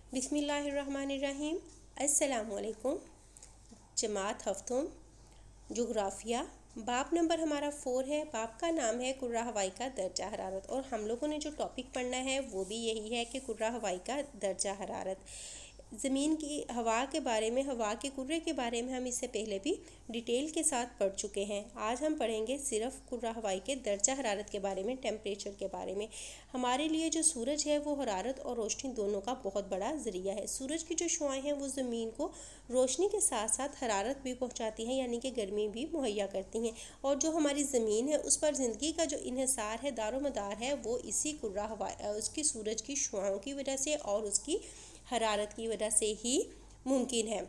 बिस्मिल्लाहिर्रहमानिर्रहीम। अस्सलामुअलैकुम। जमात हफ्तुम जोग्राफ़िया। बाब नंबर हमारा 4 है। बाब का नाम है कुर्रा हवाई का दर्जा हरारत, और हम लोगों ने जो टॉपिक पढ़ना है वो भी यही है कि कुर्रा हवाई का दर्जा हरारत। ज़मीन की हवा के बारे में, हवा के कुर्रे के बारे में हम इससे पहले भी डिटेल के साथ पढ़ चुके हैं। आज हम पढ़ेंगे सिर्फ कुर्रा हवाई के दर्जा हरारत के बारे में, टेम्परेचर के बारे में। हमारे लिए जो सूरज है वो हरारत और रोशनी दोनों का बहुत बड़ा ज़रिया है। सूरज की जो शुआएँ हैं वो ज़मीन को रोशनी के साथ साथ हरारत भी पहुंचाती हैं, यानी कि गर्मी भी मुहैया करती हैं। और जो हमारी ज़मीन है उस पर ज़िंदगी का जो इन्हिसार है, दारोमदार है, वो इसी कुर्रा हवा, उसकी सूरज की शुआओं की वजह से और उसकी हरारत की वजह से ही मुमकिन है।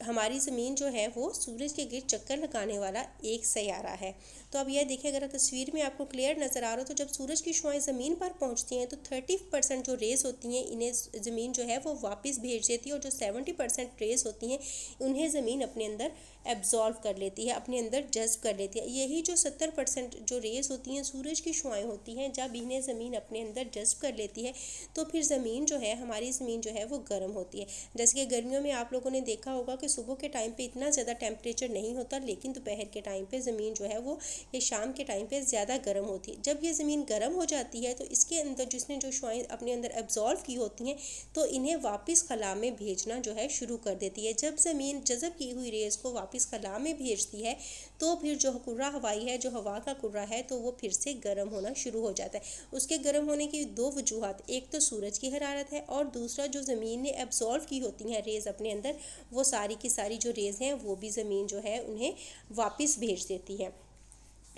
हमारी ज़मीन जो है वो सूरज के गिर्द चक्कर लगाने वाला एक सैयारा है। तो अब यह देखिए, अगर तस्वीर में आपको क्लियर नज़र आ रहा हो तो जब सूरज की शुआएं ज़मीन पर पहुंचती हैं तो 30% जो रेस होती हैं इन्हें ज़मीन जो है वो वापस भेज देती है, और जो 70% रेस होती हैं उन्हें ज़मीन अपने अंदर एब्जॉर्व कर लेती है, अपने अंदर जज्ब कर लेती है। यही जो 70% जो रेस होती हैं, सूरज की शुआएं होती हैं, जब इन्हें ज़मीन अपने अंदर जज्ब कर लेती है तो फिर ज़मीन जो है, हमारी ज़मीन जो है वो गर्म होती है। जैसे कि गर्मियों में आप लोगों ने देखा होगा कि सुबह के टाइम पे इतना ज़्यादा टेम्परेचर नहीं होता, लेकिन दोपहर के टाइम पे ज़मीन जो है वो ये शाम के टाइम पे ज़्यादा गर्म होती है। जब ये ज़मीन गर्म हो जाती है तो इसके अंदर जिसने जो शुआएं अपने अंदर एब्जॉर्व की होती हैं तो इन्हें वापस खला में भेजना जो है शुरू कर देती है। जब ज़मीन जज़ब की हुई रेस को वापस खला में भेजती है तो फिर जो कुर्रा हवाई है, जो हवा का कुर्रा है, तो वो फिर से गर्म होना शुरू हो जाता है। उसके गर्म होने की दो वजूहत, एक तो सूरज की हरारत है और दूसरा जो ज़मीन ने एब्जॉर्व की होती हैं रेज़ अपने अंदर, वो सारी की सारी जो रेज़ हैं वो भी ज़मीन जो है उन्हें वापस भेज देती है।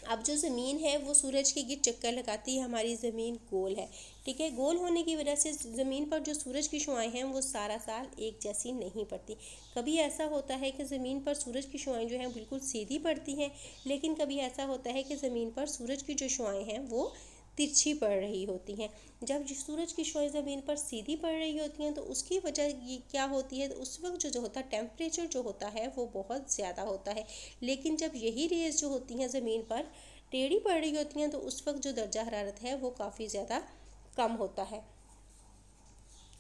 अब जो ज़मीन है वो सूरज के गिर्द चक्कर लगाती है। हमारी ज़मीन गोल है, ठीक है। गोल होने की वजह से ज़मीन पर जो सूरज की शुआएं हैं वो सारा साल एक जैसी नहीं पड़ती। कभी ऐसा होता है कि ज़मीन पर सूरज की शुआएं जो हैं बिल्कुल सीधी पड़ती हैं, लेकिन कभी ऐसा होता है कि ज़मीन पर सूरज की जो शुआएं हैं वो तिरछी पड़ रही होती हैं। जब सूरज की शुआएं ज़मीन पर सीधी पड़ रही होती हैं तो उसकी वजह ये क्या होती है, तो उस वक्त जो होता है टेम्परेचर जो होता है वो बहुत ज़्यादा होता है। लेकिन जब यही रेज़ जो होती हैं ज़मीन पर टेढ़ी पड़ रही होती हैं तो उस वक्त जो दर्जा हरारत है वो काफ़ी ज़्यादा कम होता है।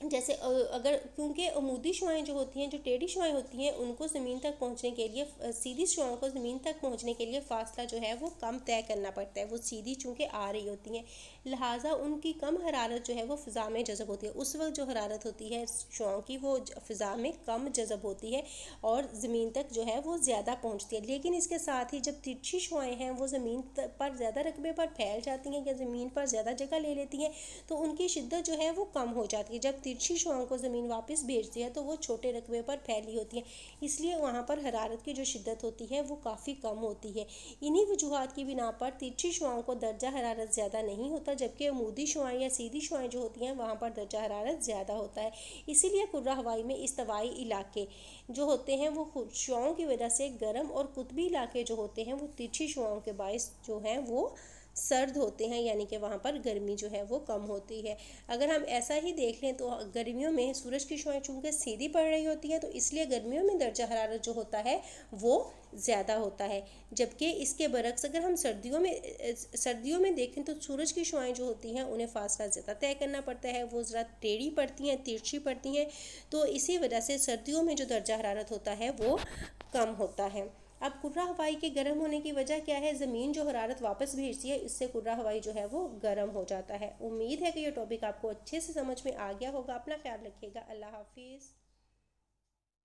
जैसे अगर, क्योंकि अमूदी शुआएं जो होती हैं, जो टेढ़ी शुआएं होती हैं, उनको ज़मीन तक पहुंचने के लिए, सीधी शुआओं को ज़मीन तक पहुंचने के लिए फ़ासला जो है वो कम तय करना पड़ता है। वो सीधी चूँकि आ रही होती हैं, लिहाजा उनकी कम हरारत जो है वो फ़िज़ा में जज़ब होती है। उस वक्त जो हरारत होती है शुआओं की वो फ़िज़ा में कम जज़ब होती है और ज़मीन तक जो है वो ज़्यादा पहुँचती है। लेकिन इसके साथ ही जब तिरछी शुआएँ हैं वो ज़मीन पर ज़्यादा रकबे पर फैल जाती हैं या ज़मीन पर ज़्यादा जगह ले लेती हैं तो उनकी शिद्दत जो है वो कम हो जाती है। जब तिरछी शुआओं को ज़मीन वापस भेजती है तो वो छोटे रकबे पर फैली होती है, इसलिए वहाँ पर हरारत की जो शिद्दत होती है वो काफ़ी कम होती है। इन्हीं वजूहात की बिना पर तिरछी शुआओं को दर्जा हरारत ज़्यादा नहीं होता, जबकि अमूदी शुआएँ या सीधी शुआएँ जो होती हैं वहाँ पर दर्जा हरारत ज़्यादा होता है। इसीलिए कुर्रा हवाई में इस्तवाई इलाके जो होते हैं वो शुआओं की वजह से गर्म, और कुतबी इलाके जो होते हैं वो तिरछी शुआओं के बायस जो हैं वो सर्द होते हैं, यानी कि वहाँ पर गर्मी जो है वो कम होती है। अगर हम ऐसा ही देख लें तो गर्मियों में सूरज की शुआएं चूँकि सीधी पड़ रही होती हैं तो इसलिए गर्मियों में दर्जा हरारत जो होता है वो ज़्यादा होता है। जबकि इसके बरक्स अगर हम सर्दियों में देखें तो सूरज की शुआएं जो होती हैं उन्हें फासला ज़्यादा तय करना पड़ता है, वो ज़रा टेढ़ी पड़ती हैं, तिरछी पड़ती हैं, तो इसी वजह से सर्दियों में जो दर्जा हरारत होता है वो कम होता है। अब कुर्रा हवाई के गर्म होने की वजह क्या है, ज़मीन जो हरारत वापस भेजती है इससे कुर्रा हवाई जो है वो गर्म हो जाता है। उम्मीद है कि ये टॉपिक आपको अच्छे से समझ में आ गया होगा। अपना ख्याल रखिएगा। अल्लाह हाफिज़।